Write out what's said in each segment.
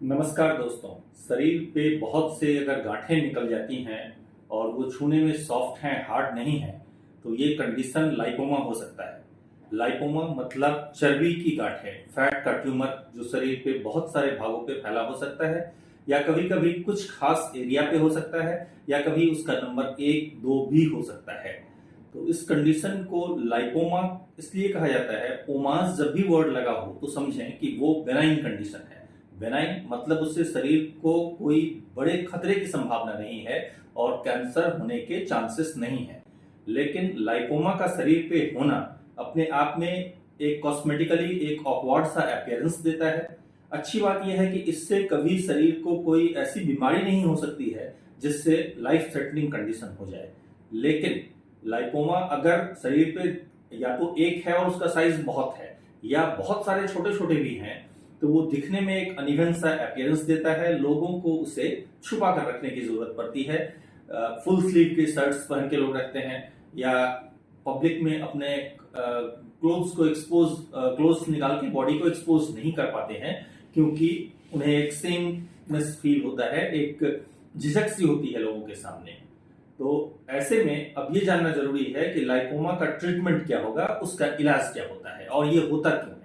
नमस्कार दोस्तों। शरीर पे बहुत से अगर गांठें निकल जाती हैं और वो छूने में सॉफ्ट हैं, हार्ड नहीं है, तो ये कंडीशन लाइपोमा हो सकता है। लाइपोमा मतलब चर्बी की गांठें, फैट का ट्यूमर जो शरीर पे बहुत सारे भागों पे फैला हो सकता है, या कभी कभी कुछ खास एरिया पे हो सकता है, या कभी उसका नंबर 1, 2 भी हो सकता है। तो इस कंडीशन को लाइपोमा इसलिए कहा जाता है। ओमास जब भी वर्ड लगा हो तो समझें कि वो बेनाइन कंडीशन है। बेनाइन मतलब उससे शरीर को कोई बड़े खतरे की संभावना नहीं है और कैंसर होने के चांसेस नहीं है। लेकिन लाइपोमा का शरीर पे होना अपने आप में एक कॉस्मेटिकली एक ऑकवर्ड सा अपीयरेंस देता है। अच्छी बात यह है कि इससे कभी शरीर को कोई ऐसी बीमारी नहीं हो सकती है जिससे लाइफ थ्रेटनिंग कंडीशन हो जाए। लेकिन लाइपोमा अगर शरीर पे या तो एक है और उसका साइज बहुत है, या बहुत सारे छोटे छोटे भी हैं, तो वो दिखने में एक अनइवन सा अपीयरेंस देता है। लोगों को उसे छुपा कर रखने की जरूरत पड़ती है। फुल स्लीव के शर्ट्स पहन के लोग रखते हैं, या पब्लिक में अपने क्लोथ्स को एक्सपोज, क्लोथ्स निकाल के बॉडी को एक्सपोज नहीं कर पाते हैं, क्योंकि उन्हें एक सेमनेस फील होता है, एक झिझक सी होती है लोगों के सामने। तो ऐसे में अब ये जानना जरूरी है कि लाइपोमा का ट्रीटमेंट क्या होगा, उसका इलाज क्या होता है और ये होता क्यों है।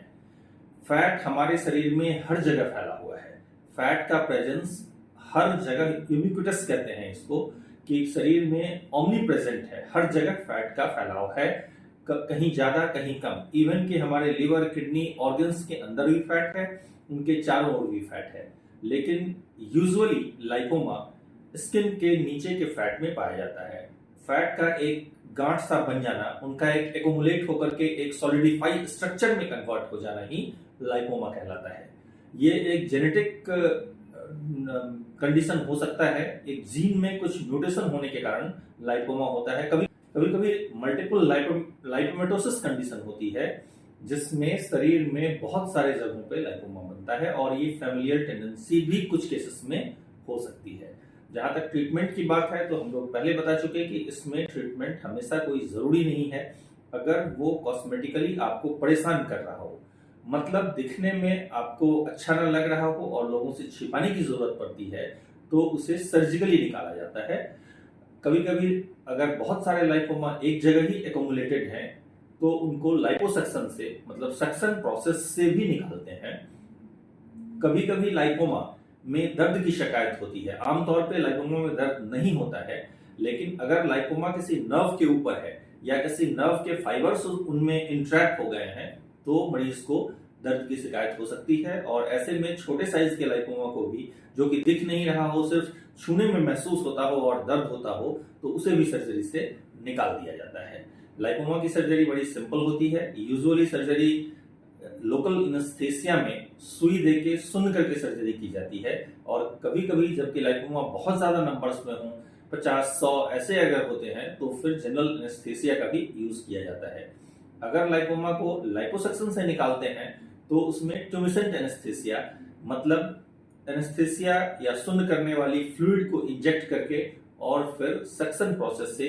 फैट हमारे शरीर में हर जगह फैला हुआ है। फैट का प्रेजेंस हर जगह, यूबिक्विटस कहते हैं इसको, कि शरीर में ओमनी प्रेजेंट है। हर जगह फैट का फैलाव है, कहीं ज्यादा कहीं कम। इवन कि हमारे लिवर, किडनी, ऑर्गन्स के अंदर भी फैट है, उनके चारों ओर भी फैट है। लेकिन यूजुअली लाइपोमा स्किन के नीचे के फैट में पाया जाता है। फैट का एक गांठ सा बन जाना, उनका एक एकोमुलेट होकर के एक सॉलिडिफाई स्ट्रक्चर में कन्वर्ट हो जाना ही लाइपोमा कहलाता है। ये एक जेनेटिक कंडीशन हो सकता है। एक जीन में कुछ म्यूटेशन होने के कारण लाइपोमा होता है। कभी कभी मल्टीपल लाइपोमेटोसिस कंडीशन होती है, जिसमें शरीर में बहुत सारे जगहों पे लाइपोमा बनता है, और ये फैमिलियल टेंडेंसी भी कुछ केसेस में हो सकती है। जहां तक ट्रीटमेंट की बात है, तो हम लोग पहले बता चुके कि इसमें ट्रीटमेंट हमेशा कोई जरूरी नहीं है। अगर वो कॉस्मेटिकली आपको परेशान कर रहा हो, मतलब दिखने में आपको अच्छा न लग रहा हो और लोगों से छिपाने की जरूरत पड़ती है, तो उसे सर्जिकली निकाला जाता है। कभी कभी अगर बहुत सारे लाइपोमा एक जगह ही एकोमुलेटेड हैं, तो उनको लाइपोसक्शन से, मतलब सक्शन प्रोसेस से भी निकालते हैं। कभी कभी लाइपोमा में दर्द की शिकायत होती है। आमतौर पे लाइपोमा में दर्द नहीं होता है, लेकिन अगर लाइपोमा किसी नर्व के ऊपर है या किसी नर्व के फाइबर्स उनमें इंट्रैक्ट हो गए हैं, तो मरीज को दर्द की शिकायत हो सकती है। और ऐसे में छोटे साइज के लाइपोमा को भी, जो कि दिख नहीं रहा हो, सिर्फ छूने में महसूस होता हो और दर्द होता हो, तो उसे भी सर्जरी से निकाल दिया जाता है। लाइपोमा की सर्जरी बड़ी सिंपल होती है। यूजुअली सर्जरी लोकल एनेस्थीसिया में सुई देके सुन करके सर्जरी की जाती है। और कभी कभी जबकि लाइपोमा बहुत ज्यादा नंबर्स में हो, 50-100 ऐसे अगर होते हैं, तो फिर जनरल एनेस्थीसिया का भी यूज किया जाता है। अगर लाइपोमा को लाइपोसक्शन से निकालते हैं, तो उसमें ट्यूमिसेंट एनेस्थीसिया, मतलब एनेस्थीसिया या सुन्न करने वाली फ्लूइड को इंजेक्ट करके और फिर सक्शन प्रोसेस से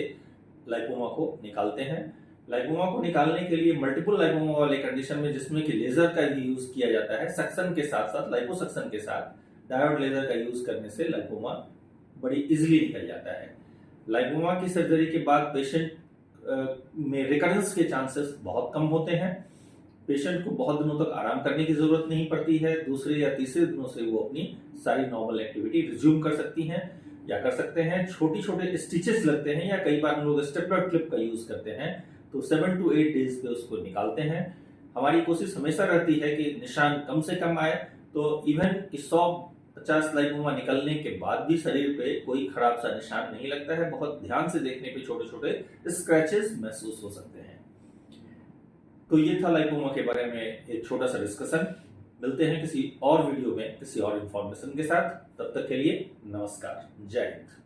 लाइपोमा को निकालते हैं। लाइपोमा को निकालने के लिए मल्टीपल लाइपोमा वाले कंडीशन में, जिसमें कि लेजर का भी यूज किया जाता है, सक्शन के साथ साथ लाइपोसक्शन के साथ डायोड लेजर का यूज करने से लाइपोमा बड़ी इजीली निकल जाता है। लाइपोमा की सर्जरी के बाद पेशेंट में रिकरेंस के चांसेस बहुत कम होते हैं। पेशेंट को बहुत दिनों तक आराम करने की जरूरत नहीं पड़ती है। दूसरे या तीसरे दिनों से वो अपनी सारी नॉर्मल एक्टिविटी रिज्यूम कर सकती हैं या कर सकते हैं। छोटे छोटे स्टिचेस लगते हैं, या कई बार हम लोग स्टेपलर क्लिप का यूज करते हैं, तो 7 to 8 डेज पे उसको निकालते हैं। हमारी कोशिश हमेशा रहती है कि निशान कम से कम आए। तो इवन कि 150 लाइपोमा निकलने के बाद भी शरीर पे कोई खराब सा निशान नहीं लगता है। बहुत ध्यान से देखने पे छोटे छोटे स्क्रैचेस महसूस हो सकते हैं। तो ये था लाइपोमा के बारे में एक छोटा सा डिस्कशन। मिलते हैं किसी और वीडियो में किसी और इंफॉर्मेशन के साथ। तब तक के लिए नमस्कार, जय हिंद।